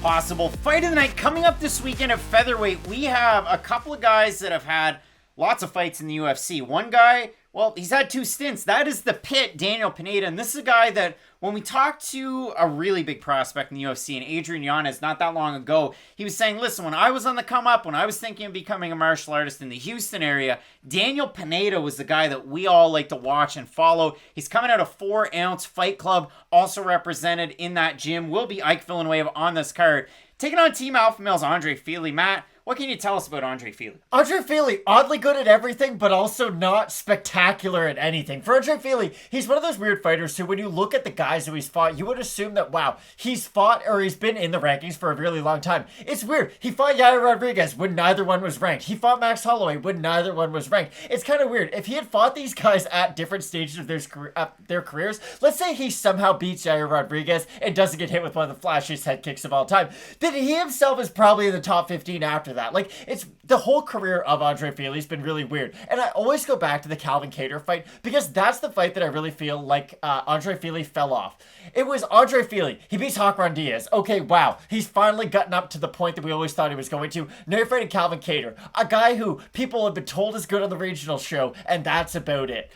possible. Fight of the night coming up this weekend at featherweight. We have a couple of guys that have had lots of fights in the UFC. One guy, well, he's had 2 stints. That is the Pit, Daniel Pineda. And this is a guy that, when we talked to a really big prospect in the UFC, and Adrian Yanez, not that long ago, he was saying, listen, when I was on the come up, when I was thinking of becoming a martial artist in the Houston area, Daniel Pineda was the guy that we all like to watch and follow. He's coming out of 4 Ounce Fight Club, also represented in that gym. Will be Ike Villanueva on this card. Taking on Team Alpha Male's Andre Fili. Matt, what can you tell us about Andre Fili? Andre Fili, oddly good at everything, but also not spectacular at anything. For Andre Fili, he's one of those weird fighters who, when you look at the guys who he's fought, you would assume that, wow, he's fought or he's been in the rankings for a really long time. It's weird. He fought Yair Rodriguez when neither one was ranked. He fought Max Holloway when neither one was ranked. It's kind of weird. If he had fought these guys at different stages of their careers, let's say he somehow beats Yair Rodriguez and doesn't get hit with one of the flashiest head kicks of all time, then he himself is probably in the top 15 after that. Like, it's the whole career of Andre Fili has been really weird. And I always go back to the Calvin Kattar fight because that's the fight that I really feel like Andre Fili fell off. It was Andre Fili. He beats Hakron Diaz. Okay, wow. He's finally gotten up to the point that we always thought he was going to. Now you're fighting Calvin Kattar, a guy who people have been told is good on the regional show, and that's about it.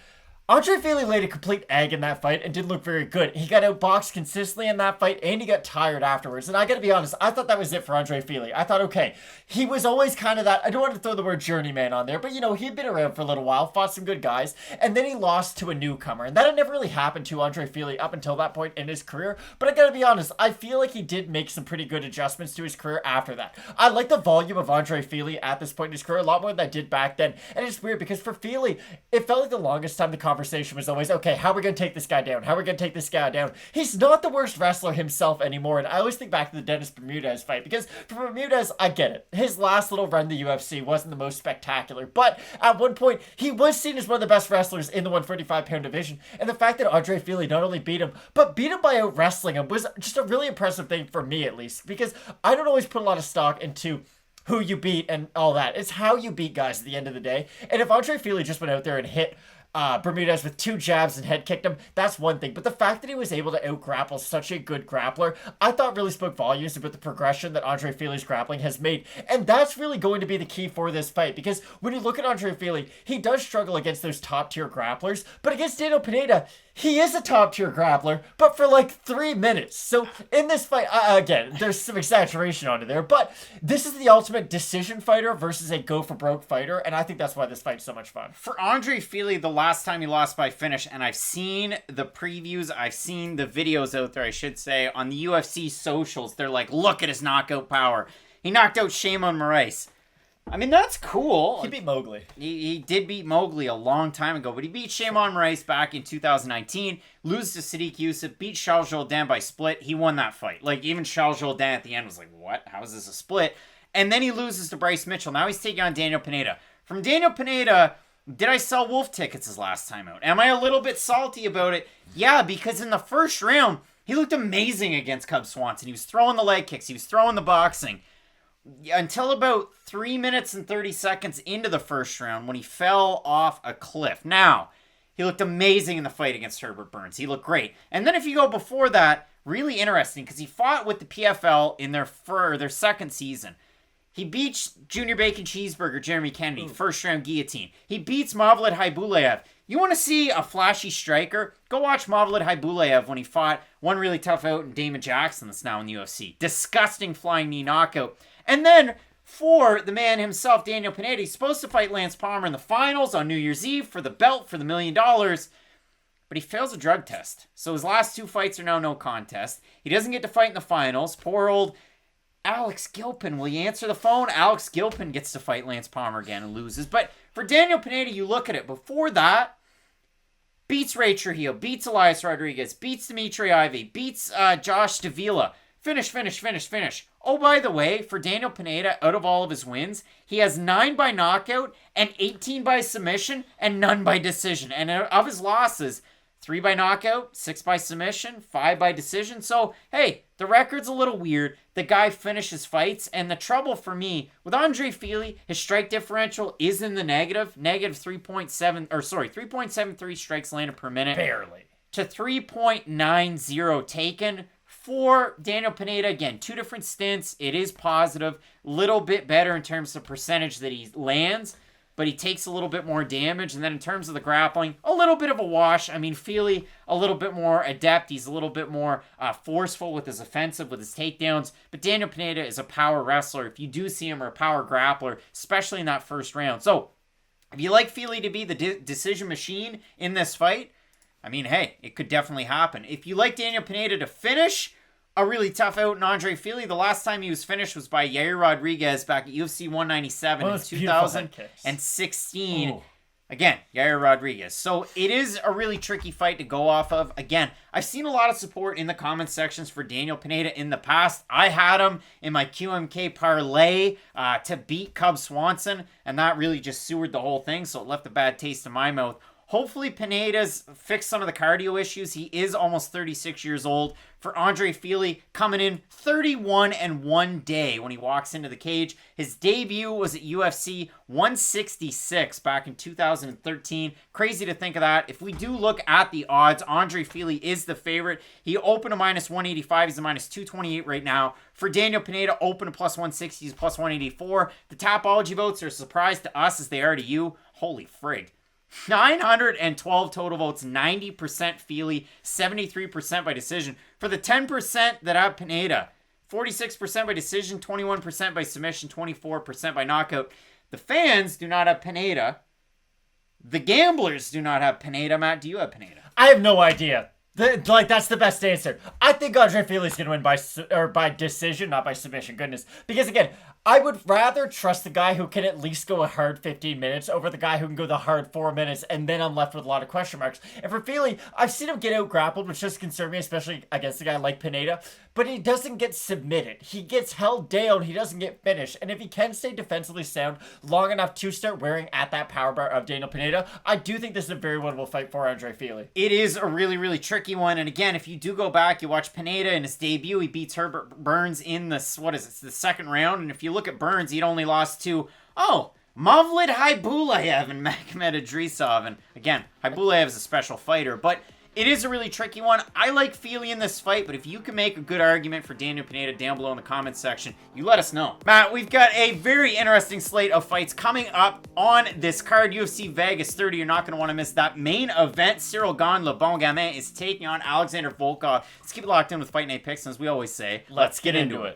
Andre Fili laid a complete egg in that fight and didn't look very good. He got outboxed consistently in that fight, and he got tired afterwards. And I gotta be honest, I thought that was it for Andre Fili. I thought, okay, he was always kind of that, I don't want to throw the word journeyman on there, but you know, he'd been around for a little while, fought some good guys, and then he lost to a newcomer. And that had never really happened to Andre Fili up until that point in his career. But I gotta be honest, I feel like he did make some pretty good adjustments to his career after that. I like the volume of Andre Fili at this point in his career a lot more than I did back then. And it's weird because for Fili, it felt like the longest time the conversation was always, okay, how are we going to take this guy down? How are we going to take this guy down? He's not the worst wrestler himself anymore, and I always think back to the Dennis Bermudez fight, because for Bermudez, I get it. His last little run in the UFC wasn't the most spectacular, but at one point, he was seen as one of the best wrestlers in the 145-pound division, and the fact that Andre Fili not only beat him, but beat him by out-wrestling him was just a really impressive thing for me, at least, because I don't always put a lot of stock into who you beat and all that. It's how you beat guys at the end of the day, and if Andre Fili just went out there and hit Bermudez with 2 jabs and head kicked him, that's one thing. But the fact that he was able to out-grapple such a good grappler, I thought really spoke volumes about the progression that Andre Fili's grappling has made. And that's really going to be the key for this fight, because when you look at Andre Fili, he does struggle against those top-tier grapplers, but against Daniel Pineda, he is a top-tier grappler, but for like 3 minutes. So in this fight, again, there's some exaggeration on it there, but this is the ultimate decision fighter versus a go-for-broke fighter, and I think that's why this fight's so much fun. For Andre Fili, the last time he lost by finish, and I've seen the previews, I've seen the videos out there, I should say, on the UFC socials. They're like, look at his knockout power. He knocked out Shimon Moraes. I mean, that's cool. He beat Mowgli. He did beat Mowgli a long time ago, but he beat Shimon Moraes back in 2019, loses to Sadiq Youssef, beat Charles Jourdain by split. He won that fight. Like, even Charles Jourdain at the end was like, what? How is this a split? And then he loses to Bryce Mitchell. Now he's taking on Daniel Pineda. From Daniel Pineda, did I sell Wolf tickets his last time out? Am I a little bit salty about it? Yeah, because in the first round, he looked amazing against Cub Swanson. He was throwing the leg kicks. He was throwing the boxing. Until about 3 minutes and 30 seconds into the first round when he fell off a cliff. Now, he looked amazing in the fight against Herbert Burns. He looked great. And then if you go before that, really interesting, because he fought with the PFL in their second season. He beats Junior Bacon Cheeseburger Jeremy Kennedy, first round guillotine. He beats Mavlid Haibulev. You want to see a flashy striker? Go watch Mavlid Haibulev when he fought one really tough out in Damon Jackson that's now in the UFC. Disgusting flying knee knockout. And then, for the man himself, Daniel Pineda, he's supposed to fight Lance Palmer in the finals on New Year's Eve for the belt for the $1 million, but he fails a drug test. So his last 2 fights are now no contest. He doesn't get to fight in the finals. Poor old Alex Gilpin. Will you answer the phone? Alex Gilpin gets to fight Lance Palmer again and loses. But for Daniel Pineda, you look at it. Before that, beats Ray Trujillo, beats Elias Rodriguez, beats Dimitri Ivey, beats Josh Davila. Finish. Oh, by the way, for Daniel Pineda, out of all of his wins, he has 9 by knockout and 18 by submission and none by decision. And of his losses, 3 by knockout, 6 by submission, 5 by decision. So, hey, the record's a little weird. The guy finishes fights. And the trouble for me, with Andre Fili, his strike differential is in the negative 3.73 strikes landed per minute. Barely. To 3.90 taken. For Daniel Pineda, again, 2 different stints. It is positive. Little bit better in terms of percentage that he lands, but he takes a little bit more damage. And then in terms of the grappling, a little bit of a wash. I mean, Fili, a little bit more adept. He's a little bit more forceful with his offensive, with his takedowns. But Daniel Pineda is a power wrestler. If you do see him, or a power grappler, especially in that first round. So, if you like Fili to be the decision machine in this fight, I mean, hey, it could definitely happen. If you like Daniel Pineda to finish a really tough out in Andre Fili, the last time he was finished was by Yair Rodriguez back at UFC 197 in 2016. Ooh. Again, Yair Rodriguez. So it is a really tricky fight to go off of. Again, I've seen a lot of support in the comment sections for Daniel Pineda in the past. I had him in my QMK parlay to beat Cub Swanson, and that really just sewered the whole thing, so it left a bad taste in my mouth. Hopefully Pineda's fixed some of the cardio issues. He is almost 36 years old. For Andre Fili, coming in 31 and 1 day when he walks into the cage. His debut was at UFC 166 back in 2013. Crazy to think of that. If we do look at the odds, Andre Fili is the favorite. He opened a minus 185. He's a minus 228 right now. For Daniel Pineda, open a plus 160. He's plus 184. The Tapology votes are a surprise to us as they are to you. Holy frig. 912 total votes, 90% Fili, 73% by decision. For the 10% that have Pineda, 46% by decision, 21% by submission, 24% by knockout. The fans do not have Pineda. The gamblers do not have Pineda. Matt, do you have Pineda? I have no idea. That's the best answer. I think Andre Fili's going to win by decision, not by submission. Goodness. Because, again, I would rather trust the guy who can at least go a hard 15 minutes over the guy who can go the hard 4 minutes, and then I'm left with a lot of question marks. And for Fili, I've seen him get out grappled, which does concern me, especially against a guy like Pineda, but he doesn't get submitted. He gets held down. He doesn't get finished. And if he can stay defensively sound long enough to start wearing at that power bar of Daniel Pineda, I do think this is a very winnable fight for Andre Fili. It is a really, really tricky one. And again, if you do go back, you watch Pineda in his debut, he beats Herbert Burns in the second round. And if you look at Burns, he'd only lost to, Mavlid Haibulayev and Magomed Idrisov. And again, Haibulayev is a special fighter, but it is a really tricky one. I like Fili in this fight, but if you can make a good argument for Daniel Pineda down below in the comments section, you let us know. Matt, we've got a very interesting slate of fights coming up on this card. UFC Vegas 30, you're not going to want to miss that main event. Cyril Gane, Le Bon Gamin, is taking on Alexander Volkov. Let's keep it locked in with Fight Night Picks, and as we always say, let's get into it.